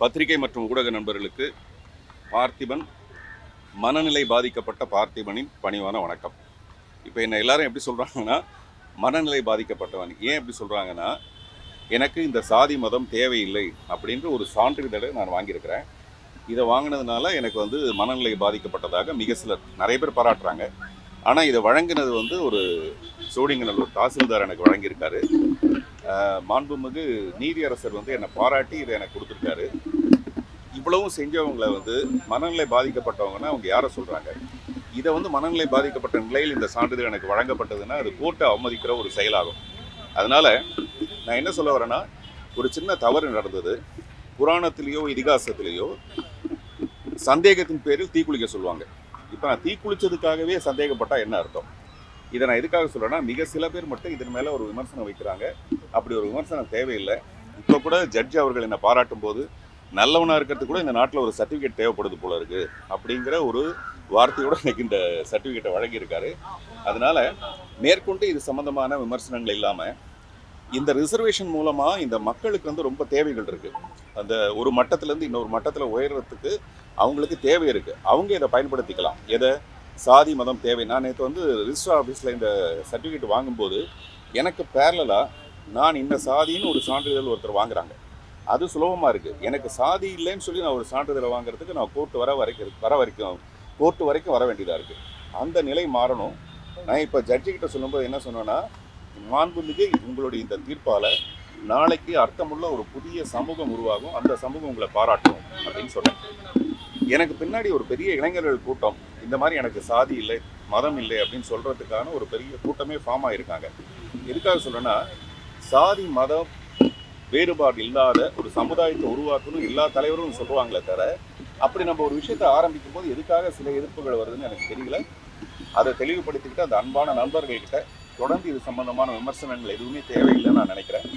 பத்திரிகை மற்றும் ஊடக நண்பர்களுக்கு பார்த்திபன் மனநிலை பாதிக்கப்பட்ட பார்த்திபனின் பணிவான வணக்கம். இப்போ என்ன எல்லாரும் எப்படி சொல்கிறாங்கன்னா, மனநிலை பாதிக்கப்பட்டவன். ஏன் எப்படி சொல்கிறாங்கன்னா, எனக்கு இந்த சாதி மதம் தேவையில்லை அப்படின்ற ஒரு சான்றிதழை நான் வாங்கியிருக்கிறேன். இதை வாங்கினதுனால எனக்கு மனநிலை பாதிக்கப்பட்டதாக மிக சிலர் நிறைய பேர் பாராட்டுறாங்க. ஆனால் இதை வழங்கினது ஒரு சோழிங்கநல்லூர் தாசில்தார் எனக்கு வழங்கியிருக்காரு. மாண்புமிகு நீதியரசர் என்னை பாராட்டி இதை எனக்கு கொடுத்துருக்காரு. இவ்வளவும் செஞ்சவங்களை மனநிலை பாதிக்கப்பட்டவங்கன்னா அவங்க யாரை சொல்கிறாங்க? இதை மனநிலை பாதிக்கப்பட்ட நிலையில் இந்த சான்றிதழ் எனக்கு வழங்கப்பட்டதுன்னா அது கோர்ட்டை அவமதிக்கிற ஒரு செயலாகும். அதனால் நான் என்ன சொல்ல வரேன்னா, ஒரு சின்ன தவறு நடந்தது. புராணத்திலேயோ இதிகாசத்திலேயோ சந்தேகத்தின் பேரில் தீக்குளிக்க சொல்லுவாங்க. இப்போ நான் தீக்குளிச்சதுக்காகவே சந்தேகப்பட்டால் என்ன அர்த்தம்? இதை நான் எதுக்காக சொல்கிறேன்னா, மிக சில பேர் மட்டும் இதன் மேலே ஒரு விமர்சனம் வைக்கிறாங்க. அப்படி ஒரு விமர்சனம் தேவையில்லை. இப்போ கூட ஜட்ஜ் அவர்கள் என்னை பாராட்டும் போது, நல்லவனாக இருக்கிறதுக்கு கூட இந்த நாட்டில் ஒரு சர்டிஃபிகேட் தேவைப்படுது போல இருக்குது அப்படிங்கிற ஒரு வார்த்தையோடு எனக்கு இந்த சர்டிஃபிகேட்டை வழங்கியிருக்காரு. அதனால் மேற்கொண்டு இது சம்மந்தமான விமர்சனங்கள் இல்லாமல், இந்த ரிசர்வேஷன் மூலமாக இந்த மக்களுக்கு ரொம்ப தேவைகள் இருக்குது. அந்த ஒரு மட்டத்திலேருந்து இன்னொரு மட்டத்தில் உயர்றதுக்கு அவங்களுக்கு தேவை இருக்குது. அவங்க இதை பயன்படுத்திக்கலாம். எதை? சாதி மதம் தேவை. நான் நேற்று ரிஜிஸ்டர் ஆஃபீஸில் இந்த சர்டிஃபிகேட் வாங்கும்போது எனக்கு பேரலாக நான் இந்த சாதின்னு ஒரு சான்றிதழ் ஒருத்தர் வாங்குறாங்க. அது சுலபமாக இருக்குது. எனக்கு சாதி இல்லைன்னு சொல்லி நான் ஒரு சான்றிதழை வாங்குறதுக்கு நான் கோர்ட்டு வரைக்கும் வர வேண்டியதாக இருக்குது. அந்த நிலை மாறணும். நான் இப்போ ஜட்ஜிக்கிட்ட சொல்லும்போது என்ன சொன்னேன்னா, மாண்புமிகு உங்களுடைய இந்த தீர்ப்பால் நாளைக்கு அர்த்தமுள்ள ஒரு புதிய சமூகம் உருவாகும். அந்த சமூகம் உங்களை பாராட்டும் அப்படின்னு சொன்னேன். எனக்கு பின்னாடி ஒரு பெரிய இளைஞர்கள் கூட்டம் இந்த மாதிரி எனக்கு சாதி இல்லை மதம் இல்லை அப்படின்னு சொல்கிறதுக்கான ஒரு பெரிய கூட்டமே ஃபார்ம் ஆகியிருக்காங்க. எதுக்காக சொல்கிறேன்னா, சாதி மதம் வேறுபாடு இல்லாத ஒரு சமுதாயத்தை உருவாக்கணும் எல்லா தலைவரும் சொல்லுவாங்களே தவிர, அப்படி நம்ம ஒரு விஷயத்தை ஆரம்பிக்கும் போது எதுக்காக சில எதிர்ப்புகள் வருதுன்னு எனக்கு தெரியல. அதை தெளிவுபடுத்திக்கிட்டு அந்த அன்பான நண்பர்கள்கிட்ட தொடர்ந்து இது சம்பந்தமான விமர்சனங்கள் எதுவுமே தேவையில்லைன்னு நான் நினைக்கிறேன்.